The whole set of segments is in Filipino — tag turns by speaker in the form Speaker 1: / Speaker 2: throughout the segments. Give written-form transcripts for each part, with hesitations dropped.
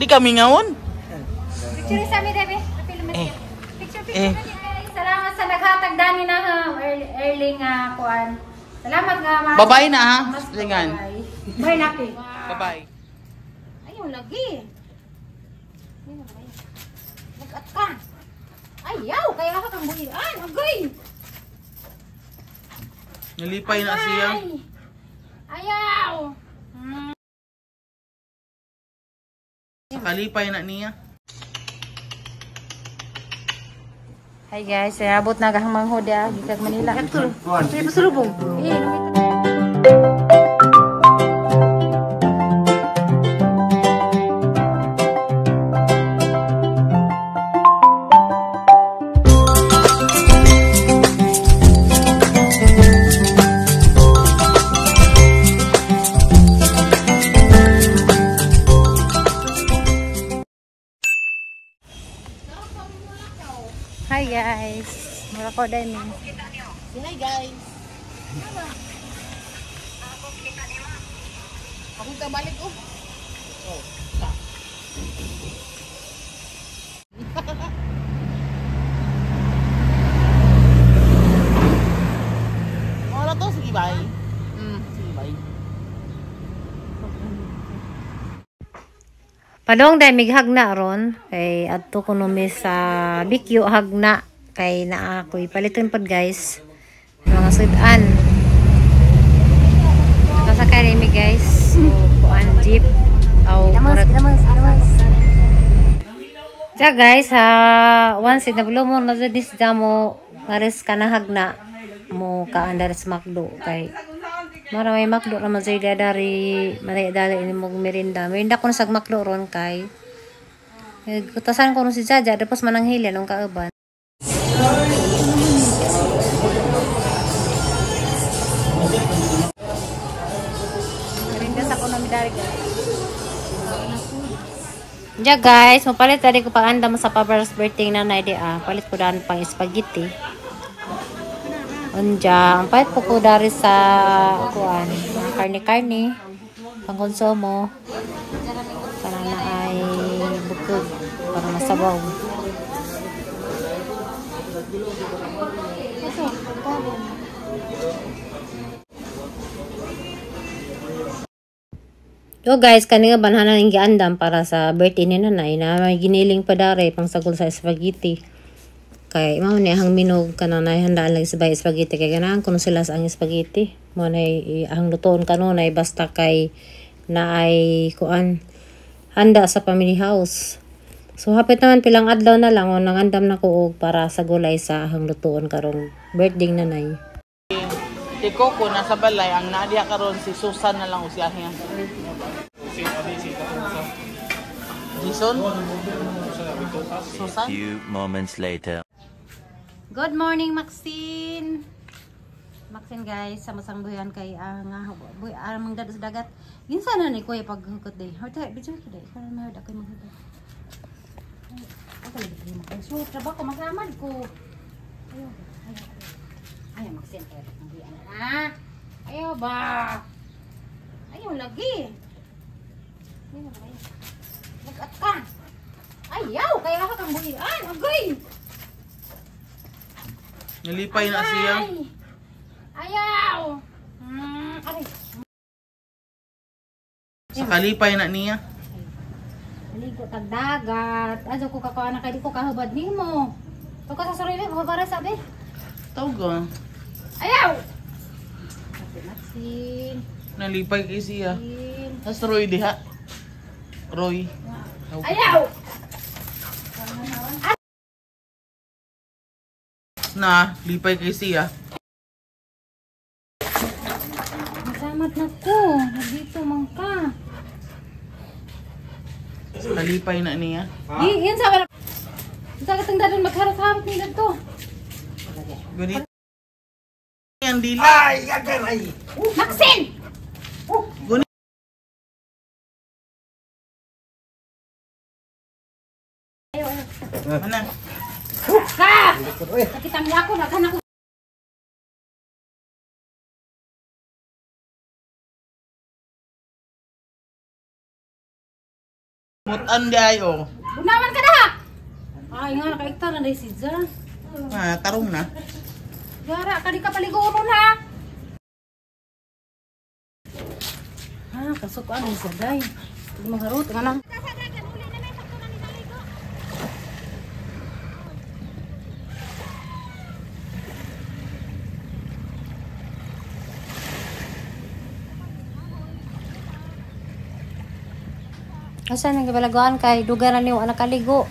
Speaker 1: Di kami ngawon.
Speaker 2: Picture sa amin, Debe. Picture. Salamat sa naghatag dani na ha. Early nga kuan. Salamat nga mas.
Speaker 1: Babay na ha. Lingan.
Speaker 2: Bye napi.
Speaker 1: Bye-bye.
Speaker 2: Ayaw lagi. Nag-at ka. Ayaw, kaya ka kang buhian. Agay.
Speaker 1: Nalipay na siya.
Speaker 2: Ayaw.
Speaker 1: Kalipay na niya.
Speaker 2: Hi guys, abot na gahang manghoda gikag Manila. Ito, sige pasulubong. Hi guys, mura ko din.
Speaker 1: Hi guys. Ako kabalik oh. Wala to, sige bye. Sige bye.
Speaker 2: Padong dahil mighag na ron, kay adto ko numi sa BQ hagna, kay naa ako'y paliton pod guys, mga sudan. Nakasakay rin mi guys, so kuan jeep, aw murag. Diya guys, once naglumon na dito mo, ngaris ka na hagna, mo kaandar sa McDo, kay maramay McDo naman sa dari dali ini mong merinda. Merinda ko na sa McDo ron kay. Kutasan ko no si Jaja tapos mananghili nung kauban. Merinda sa ko na midari guys. Diya guys, mapalit tadi ko paanda mo sa Papa's birthday na na palit ko daan pang spaghetti. Anja, ang pahit po ko dari sa kuan, karne-karne, pangkonsumo. Para na ay bukod, para masabaw. So guys, kanina banhanan ng giandam para sa birthday ni nanay na may giniling pa dari pang sagol sa spaghetti. Kay mao ni hang minog kananay handaan lang sa bay spaghetti kay ganahan kuno sila sa ang spaghetti mo nay ang lutoon kanunay basta kay na ay kuan handa sa family house. So hapit naman pilang adlaw na lang nang andam na kuog para sa gulay sa hang lutoon karong birthday nanay.
Speaker 1: Si Coco nasa balay ang naadiya karon si Susan na lang usiya niya. Jason? Susan?
Speaker 3: Few moments later.
Speaker 2: Good morning, Maxine. Maxine guys, samasang buyan kay nga buy aramang dad sa dagat. Ginsa na ni kuya paghukot day. Horta bijo ko day. Para mahod ako maghugot. Ako lagi mo kay so trabaho ko magramad ko. Ayaw Maxine kay ang buyan na. Ayaw ba? Ayaw lagi. Nag-at ka. Ayaw kaya ka kang buyan. Agay.
Speaker 1: Nalipay na siya.
Speaker 2: Ayaw! Aray.
Speaker 1: Sa kalipay na niya.
Speaker 2: Maligo tag dagat. Ado ko kakuha na kay di ko kahubad nimo. Ito ka sa sarili mo para sabi.
Speaker 1: Tawag
Speaker 2: Ayaw! Maxine.
Speaker 1: nalipay kay siya. Tas Roy diha. Roy.
Speaker 2: Ayaw!
Speaker 1: Na, lipay kay siya.
Speaker 2: Masamat na ko. Nandito man ka.
Speaker 1: Kalipay na niya.
Speaker 2: Yan sa wala. Sa katang dadon magharap-harap nila to.
Speaker 1: Ganito. Yan dila.
Speaker 4: Ay, agaray!
Speaker 2: Maxine!
Speaker 1: Ganito. Mana?
Speaker 2: Ka! Nakita niya ako. Naghan ako.
Speaker 1: Mutan di ayo.
Speaker 2: Bunawan ka na! Ay nga, nakaiktar na si Za.
Speaker 1: Ah, tarong na.
Speaker 2: Gara, ka di ka paliguron ha! Ah, kasukaan ni Zaday. Hindi magharot, nga lang. Asa nang gibalaguan kay dugaran ni anak kaligo.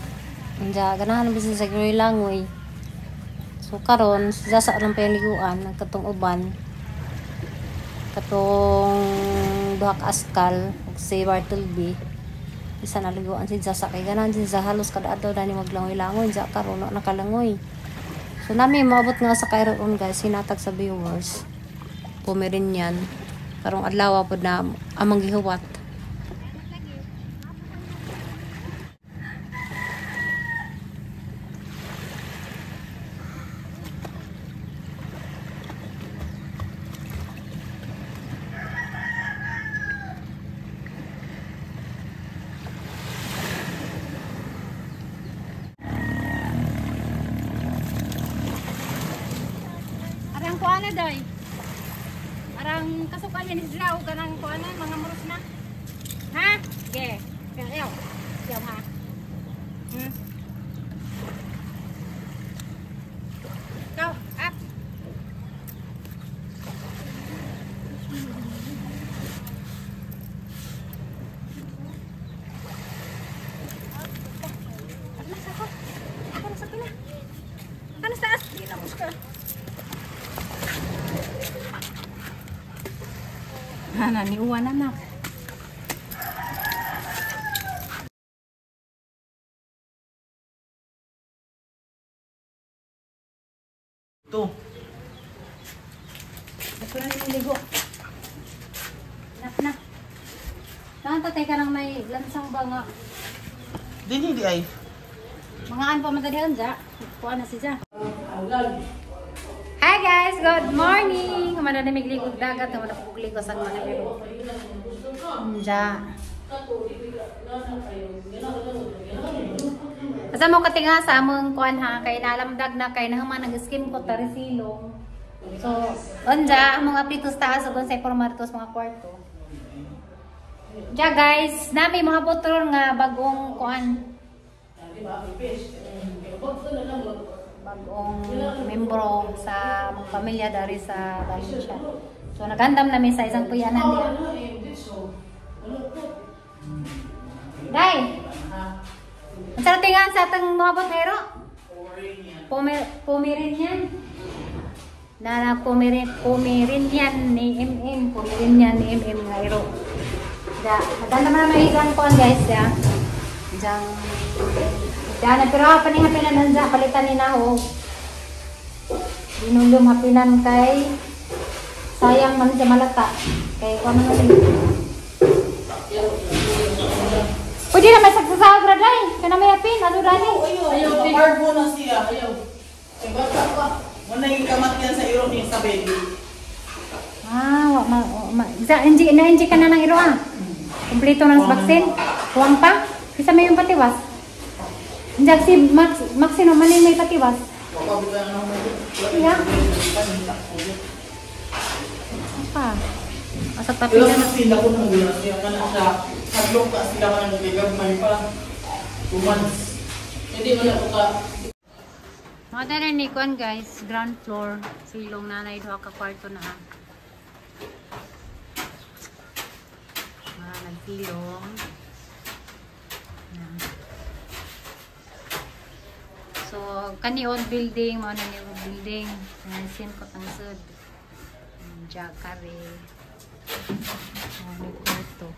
Speaker 2: Anja ganahan bisan sa groy langoy. So karon sasa lang pa yung liguan katong uban. Katong duha ka askal ug si Bartleby. Isa na liguan si sasa kay ganahan si sa halos kada adlaw dani maglangoy-langoy ja karon nakalangoy. So nami maabot nga sa kairon guys hinatag sa viewers. Pumirin yan. Karong adlaw pod na amang gihuwat. Arang kuana day. Arang kasukan ni Israel kanang kuana mga murus na. Ha? Ge. Kaya siap ha. Kau up. Ano sa taas? Di na muska. Hana ni uwan anak.
Speaker 1: Tuh.
Speaker 2: Ito na yung ligo. Nap na. Saan tatay ka nang may lansang ba nga?
Speaker 1: Di ay.
Speaker 2: Mga an pa matadihan dya. Kuha na si dya. Hi guys! Good morning! Kumanda na migligog dagat. Kumanda po ligo sa mga nabiro. Dya. Asa mo katinga sa among kuan ha. Kay nalamdag na kay nahaman nag-skim ko tarisilong. So, onja among apritos taas ug sa formatos mga kwarto. Dya guys, nami mga botron nga bagong kuan. Bagong membro sa mga pamilya dari sa Valencia. So nagandam namin sa isang puyanan diya. Day! Ang saratingan sa atang mga botero? Pumirin yan. Pumirin yan ni MM. Pumirin yan ni MM nga iro. Nagandam naman isang kuan guys ya. Diyan dana pero apa ning hapinan nanda palitan ni naho. Dinulom hapinan kay sayang man sa malata. Kay kuno na sila. Pwede na may sagsasag ra dai. Kana may hapin ano dani?
Speaker 1: Ayaw, carbo na siya. Ayaw. Kay bata pa. Wala yung kamat yan sa iro ni sa baby.
Speaker 2: Enji ka na ng iro ah. Kompleto na sa vaccine. Kuwang pa. Bisa may yung patiwas. Enjak si Maxino maning may patiwas. Iya. Apa? Asa tapi
Speaker 1: na sila ko nang gula siya kana sa hadlok ka sila man nagigagmay pa. 2 months. Hindi mo na ka.
Speaker 2: Mga tanan ni kuan guys, ground floor, silong nanay duha ka kwarto na. Nagsilong. So, kani old building, mao na ni old building. Sin ko tang sud. Jakare. Ano ko ito?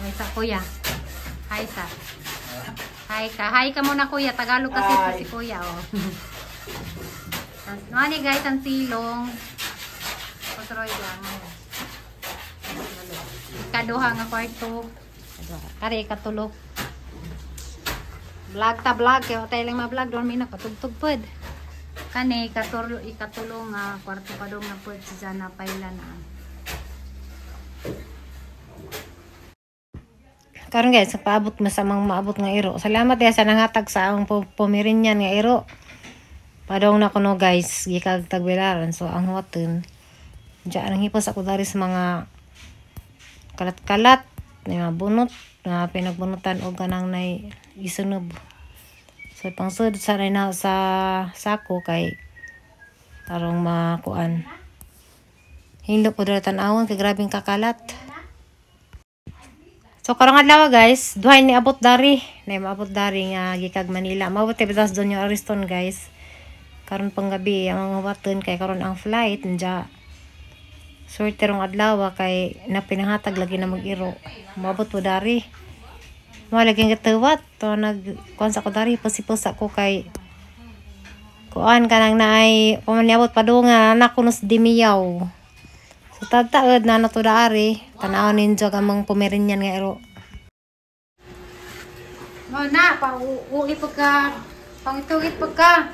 Speaker 2: Ay sa kuya. Hi sa. Hi ka. Hi ka muna kuya. Tagalog kasi ito si kuya oh. Mani guys ang silong. Patroy lang. Kaduha nga kwarto. Kare katulog. Vlog ta vlog kay tay lang ma-vlog don mi na patugtog pod. Kani ikatulong nga kwarto pa dong na pod si Jana pailan na. Karon guys, paabot mo sa mga maabot nga iro. Salamat ya sa nangatag sa ang pumirinyan nga iro. Padong na kuno guys, gikag tagbilaran. So ang waton, diyan ang hipos ako dari sa mga kalat-kalat, mga bunot, na pinagbunutan o ganang nay isunob. So pangsud sa na sa sako kay tarong makuan. Hindi po dala tan-awon kay grabing kakalat. So karong adlaw guys, duhay ni abot dari, na maabot dari nga gikag Manila. Maabot bitas doon yung Ariston guys. Karon pang gabi ang waton kay karon ang flight nja. Swerte rong adlaw kay napinahatag lagi na mag-iro. Maabot po dari. Malaging gatuwat to nag kuan sa ko dari pasipos ako kay kuan kanang naay pamaniabot padunga anak ko nos dimiyaw. So tagtaod na nato daari tanaw ninjo gamang pumirinyan nga iro. Mo na pa uwi pagka pangitugit pagka.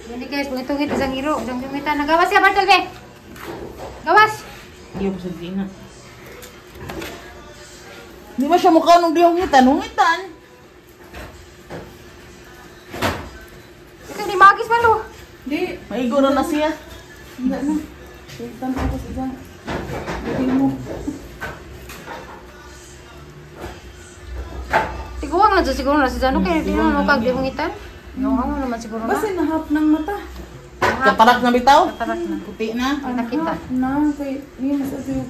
Speaker 2: Hindi guys pangitugit isang iro, isang gumitan nagawas ya Bartolbe. Gawas.
Speaker 1: Iyo ko sa dina. Di ba siya mukha nung di hungitan? Hungitan!
Speaker 2: Ito di magis man lo.
Speaker 1: Di, maigo na siya. Hindi na. Hungitan ako sa dyan. Hindi mo.
Speaker 2: Tiguang na siguro na si Jano kaya di naman makag di hungitan. Ano naman siguro na.
Speaker 1: Basta nahap ng mata. Katarak na bitaw?
Speaker 2: Katarak na.
Speaker 1: Puti na.
Speaker 2: Nakita.
Speaker 3: Na, kay niya mas ati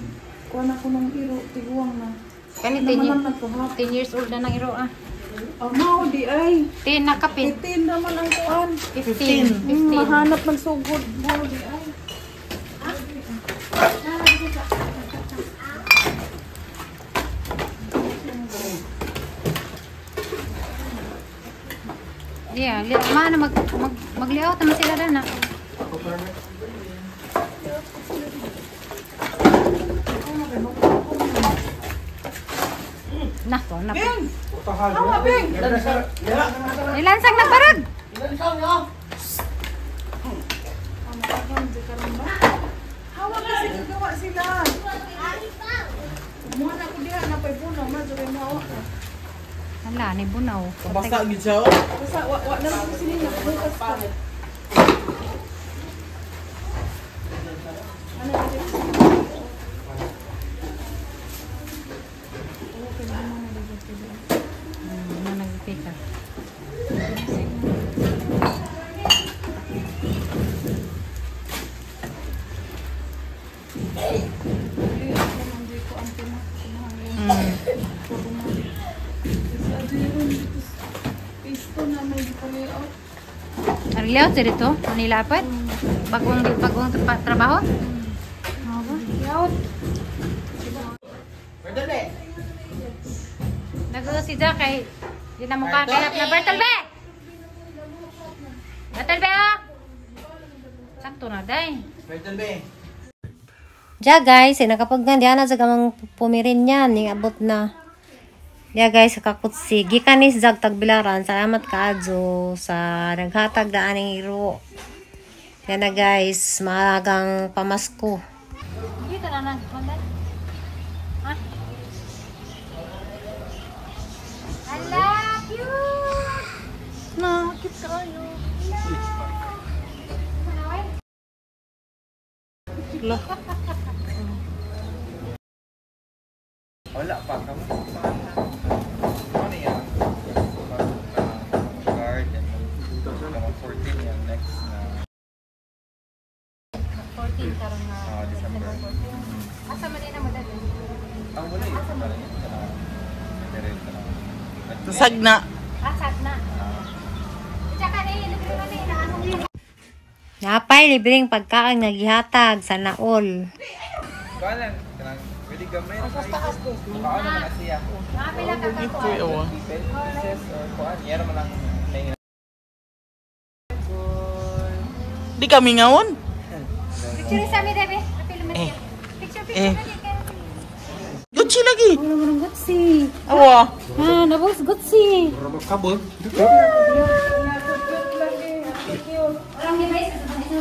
Speaker 3: kuha na ko ng iro, tiguang na.
Speaker 2: Kani 10 years old na nang iro ah.
Speaker 3: Mao di ay.
Speaker 2: 10 na kapin.
Speaker 3: 15 naman ang kuan.
Speaker 2: 15.
Speaker 3: Mahanap ng sugod. Mao di ay.
Speaker 2: Yeah, mana magliaw naman sila na. Nah, to na.
Speaker 3: Hawa bing.
Speaker 2: Ilansag na barag.
Speaker 3: Hawa kasi gagawa sila. Kumuha na ko diha na pay puno, madure mo.
Speaker 2: Hala, ni bunaw.
Speaker 1: Basta gid siya.
Speaker 3: Basta wa na lang ko sila bukas pa.
Speaker 2: Ano nagpika?
Speaker 3: Pisto na may layout.
Speaker 2: Arilaw dito, Manila apat. Bagong trabaho. Layout.
Speaker 1: Pwede.
Speaker 2: Nagano si Jack kay di na mukha kaya na Bertelbe. Bertelbe ah. Sakto na day.
Speaker 1: Pwede.
Speaker 2: Ja guys, nakapaggan diana sa gamang pumirin yan, ning abot na. Diya guys, kakutsi. Gikanis jag tagbilaran. Salamat kaadyo sa naghatag na aning iro. Yan na guys, maagang pamasko. Dito na na, Monday. Ha? Hala, cute! Na, cute kayo.
Speaker 4: Wala pa kami. Ano yan? Guard and mga 14 yung next na
Speaker 2: 14 karon na
Speaker 4: December.
Speaker 2: Asa man din na mo dali?
Speaker 4: Ang wala yun. Wala yun.
Speaker 1: Sag na.
Speaker 2: Asad na. Tsaka na yun, libre na yun. Napay, libreng pagkain naghihatag sa naol.
Speaker 4: Balan. Pwede gamay. Paano naman na siya?
Speaker 2: Napila ka pa ko.
Speaker 4: Pieces or kuan. Yan naman ang nahin.
Speaker 1: Di kami ngawon.
Speaker 2: Picture sa mi debe. Apil mo siya. Picture.
Speaker 1: Gucci lagi.
Speaker 2: Wala mo ng gutsi.
Speaker 1: Awa.
Speaker 2: Ah, nabos gutsi.
Speaker 4: Kabul.
Speaker 2: Orang ni guys,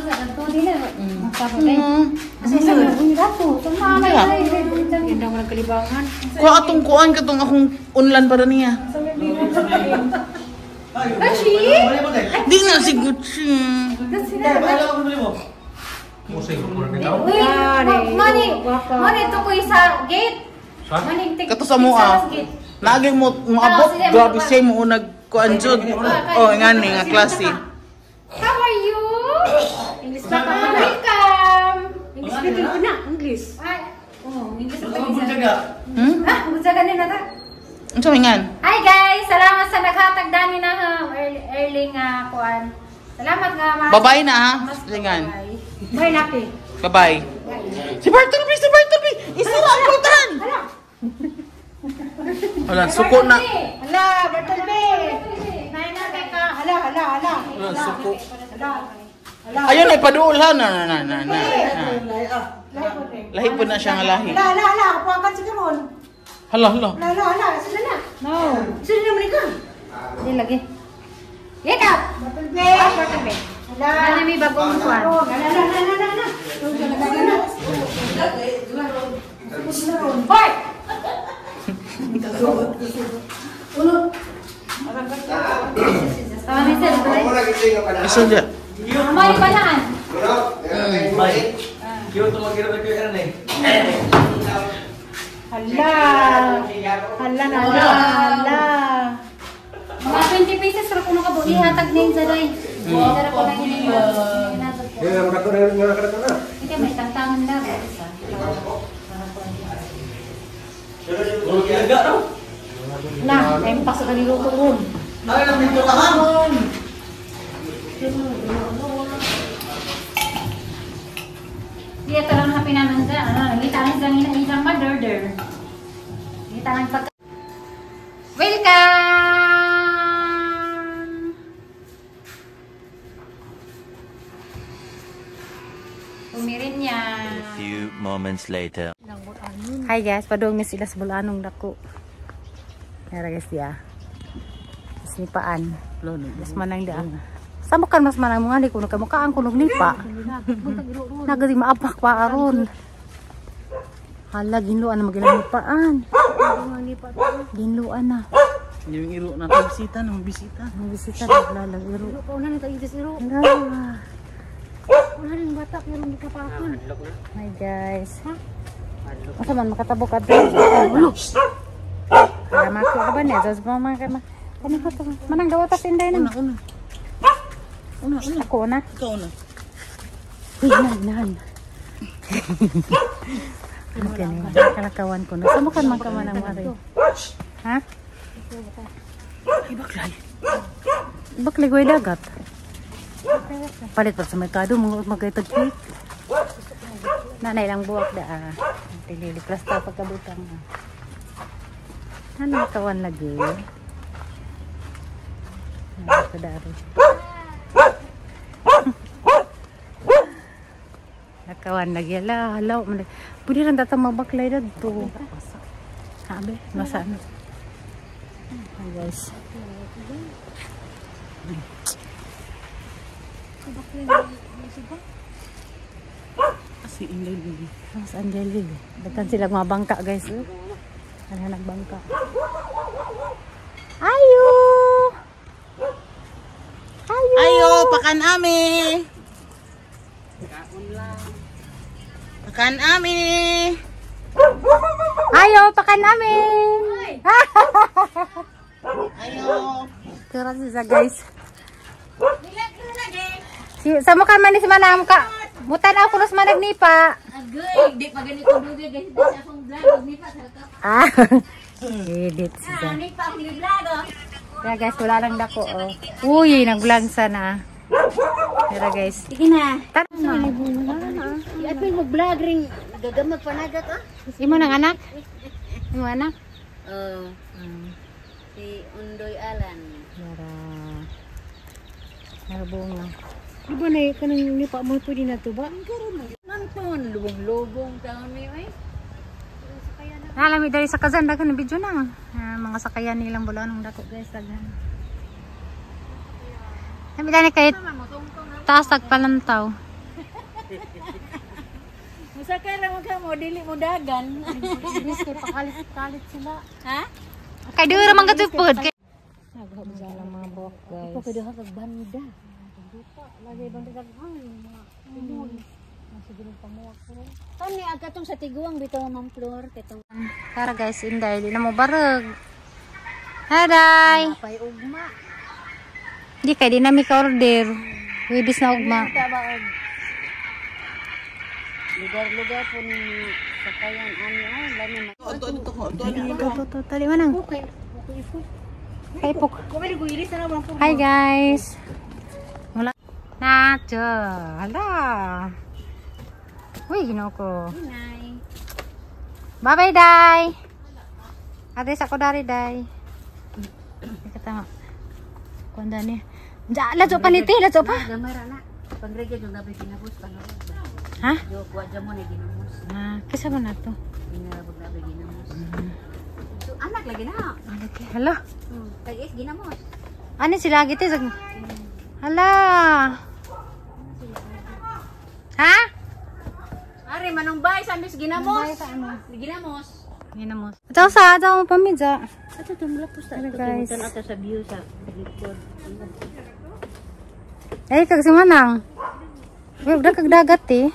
Speaker 2: sa kanto nila. Magpapagay. Kasi sa dato. Sama may hindi ako nagkalibangan.
Speaker 1: Kuha atong kuan katong akong unlan para niya.
Speaker 2: Ashi?
Speaker 1: Di na si Gucci.
Speaker 2: Mani to ko sa gate. Mani
Speaker 1: Kato sa mua. Naagay mo maabot. Grabe siya mo unag kuan jud. Oh, ngani nga klase.
Speaker 2: How are you? English ba ka? Welcome. English speaking ko na. English. Ay. Oh, English ba ka? Gudsaga nila ta.
Speaker 1: Unsa man ngan?
Speaker 2: Hi guys, salamat sa naghatag dani na ha. Early nga kuan. Salamat nga mas.
Speaker 1: Babay na ha. Lingan.
Speaker 2: Bye napi.
Speaker 1: Bye-bye. Si Bartleby, si Bartleby. Isira ang putan.
Speaker 2: Hala.
Speaker 1: Wala, suko na.
Speaker 2: Hala, Bartleby. Nay na ka. Hala.
Speaker 1: Wala, suko.
Speaker 2: Hala.
Speaker 1: Ayun ay paduol ha. Na. Lahi po na siya nga lahi.
Speaker 3: Hala. Kapuakan si Karon.
Speaker 1: Hala.
Speaker 3: Hala. Sila na.
Speaker 2: No.
Speaker 3: Sila naman ikaw.
Speaker 2: Di lagi. Get up. Bartleby.
Speaker 3: Hala.
Speaker 2: Ano may bagong kuan?
Speaker 3: Hala.
Speaker 2: Hoy! Tama minsan ito eh.
Speaker 1: Iso dyan.
Speaker 2: Amay palaan.
Speaker 3: Hala.
Speaker 2: Mga 20 pesos ra kuno ka buhi hatag ning sa day. Dara ko na ini. Ito may tantangan na isa.
Speaker 3: Na, may pasok ka niluto ron.
Speaker 1: Ay, nandito ka hamon.
Speaker 2: Dia tarang happy naman sa ngita lang sang isang mother. Ngita lang pag Welcome! Umirin niya.
Speaker 5: A few moments later.
Speaker 2: Hi guys, padung ni sila sa bulanong dako. Yara guys dia. Snipaan. Mas manang dia. Sama kan mas manang mga di kuno kamukaan kuno nipa. Nagadi maapak pa aron. Hala ginluan na magilanipaan. Ginluan na.
Speaker 1: Yung iro na bisita na bisita.
Speaker 2: Bisita naglalang iro.
Speaker 3: Paunan na tayo iro. Paunan ng bata pero hindi ka pa ako.
Speaker 2: Hi guys. Asa man makatabok adto. Ulo. Kama ko ba niya? Just mama kama. Kani ko to. Manang daw ta sinday na. Una. Ako na.
Speaker 1: Ikaw na.
Speaker 2: Uy, nan. Kalakawan ko na. Samukan man ka man ang mari. Ha?
Speaker 1: Ibaklay.
Speaker 2: Baklay ko dagat. Palit pa sa merkado magaytag cake. Nanay lang buwak da. Tilili plasta pagkabutang. Ano kawan lagi? Kadari. Nakawan lagi halaw. Pwede rin datang mabaklay na dito. Sabi, masaan. Hi guys.
Speaker 1: Si Angel.
Speaker 2: Mas Angel. Dagkan sila mga bangka guys. Ano nagbangka. Ayo!
Speaker 1: Ayo, pakan ami. Pakan ami.
Speaker 2: Ayo, pakan namin!
Speaker 1: Ayo.
Speaker 2: Kira siya guys. Sama ka man si Manang ka. Mutan ako nos manag nipa.
Speaker 3: Agoy, di pa ganito dugay guys. Sa akong vlog ni pa sa ka.
Speaker 2: Edit siya.
Speaker 3: Ni pa akong vlog.
Speaker 2: Kaya guys, wala lang dako oh. Uy, nag-vlog sana. Kaya guys.
Speaker 3: Sige na.
Speaker 2: Tara na.
Speaker 3: At may mag-vlog ring gagamag panagat ah.
Speaker 2: Imo nang anak? Imo anak?
Speaker 3: Oh. Si Undoy Alan.
Speaker 2: Yara. Narbunga.
Speaker 3: Di ba na kanang nipa mo pwede na to ba? Nanton, lubong-lubong taon mo eh.
Speaker 2: Nalami dari sa Kazan dagan video na. Mga sakayan nilang bulanong dako guys daghan. Kami dani kay taas tagpalantaw.
Speaker 3: Musaka ra ka mo dili mo dagan. Bis kay pakalit sila. Ha?
Speaker 2: Kay dura man katupod. Naghabi sa mga buhok, guys.
Speaker 3: Ito kada kag banda. Dupa lagi bang daghan mga pinul. Masiguro pamuwak ko. Tani agatong sa tiguang bitaw ng floor ketong.
Speaker 2: Tara guys, inday, di na mo barag. Haday.
Speaker 3: Pay ugma.
Speaker 2: Di kay di na mi ka order. Wibis na ugma.
Speaker 3: Lugar-lugar po ni sakayan ani lami
Speaker 2: To, tali manang. Kay pok. Hi guys. Wala. Nacho. Hala. Uy, ginoko.
Speaker 3: Nay.
Speaker 2: Bye-bye, Day. Ate sa ko dari, Day. Kata Kuanda ni. Ja, lajo paliti, lajo pa.
Speaker 3: Gamay ra na. Pangregya jud gabi kinabus panahon.
Speaker 2: Ha?
Speaker 3: Yo kuwa jamo ni ginamos.
Speaker 2: Ah, kisa man nato.
Speaker 3: Inarabog gabi ginamos. So anak lagi na.
Speaker 2: Lagi. Hala.
Speaker 3: Kay is ginamos.
Speaker 2: Ani sila gite sag. Hala. Ha?
Speaker 3: Ari manong bay samis ginamos. Ginamos.
Speaker 2: Ginamos. Ato sa ato mo pamidja.
Speaker 3: Ato tumlapos ta
Speaker 2: guys.
Speaker 3: ato sa view sa likod.
Speaker 2: Ay kag si Manang. Wag da kag dagat eh.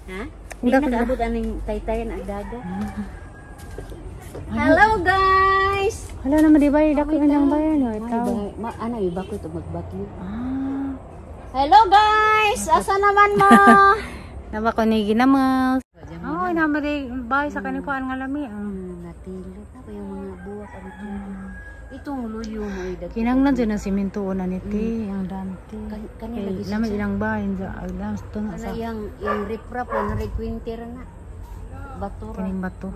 Speaker 3: Ha? Di nakaabot aning taytayan ang dagat. Hello guys.
Speaker 2: Hala naman di ba dako kanyang bayan no itaw.
Speaker 3: Ana iba ko to magbati.
Speaker 2: Ah.
Speaker 3: Hello guys. Asa naman mo?
Speaker 2: Naba ko ni ginamos. Oh, namari bay sa kanipuan nga lami.
Speaker 3: Natilot ako yung mga buwak itong luyo mo idag.
Speaker 2: Kinanglan dyan ang simintuon na niti, ang dante.
Speaker 3: Kanila
Speaker 2: Kay lamay ilang bayan dyan. Ay, lang ito nga sa
Speaker 3: Ana yang ripra po na requinter na. Batura.
Speaker 2: kining bato.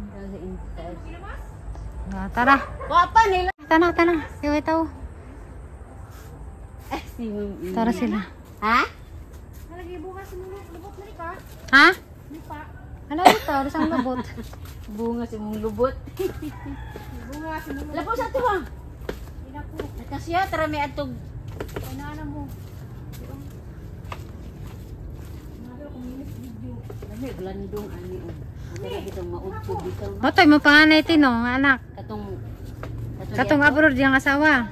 Speaker 3: Kasi intas.
Speaker 2: Tara.
Speaker 3: Wapa nila.
Speaker 2: Tana. Iway tao.
Speaker 3: Si
Speaker 2: Tara sila.
Speaker 3: Ha?
Speaker 2: Ha? Ano ito? Ano sang labot?
Speaker 3: Bunga si mong lubot. Lapo sa to ha. Nakasya tara may atog. Inana mo. Lami glandong ani og. Dili gitong maudto bitaw.
Speaker 2: Otoy mo panganay tinong anak. Katong abroad yang asawa.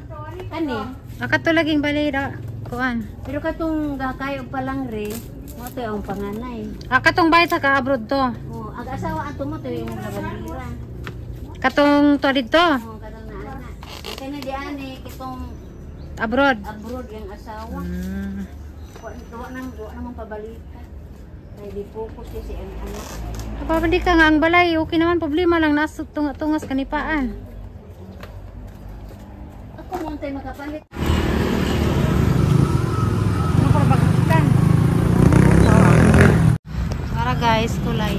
Speaker 3: Kani.
Speaker 2: Akato laging balira kuan.
Speaker 3: Pero katong gakayo pa lang re, mo to ang panganay.
Speaker 2: Akatong bayad sa ka-abroad to.
Speaker 3: Oh, ang asawa ato mo to yung nabandira.
Speaker 2: Katong to dito.
Speaker 3: Oh, kadang na anak. Kani di ani kitong
Speaker 2: Abroad.
Speaker 3: abroad yung asawa. Duwa nang pabalikan. Kaya di focus si ang anak.
Speaker 2: Kapabandi ka nga ang balay. Okay naman problema lang nasa tungas kanipaan.
Speaker 3: Ako mo tayo makapalit.
Speaker 2: Para guys, kulay.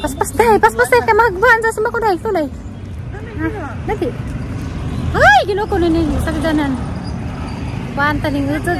Speaker 2: Paspas day, ka magban sa sima ko day, kulay. Lagi. Ay, ginoko ni sa kadanan. Panta ning ito.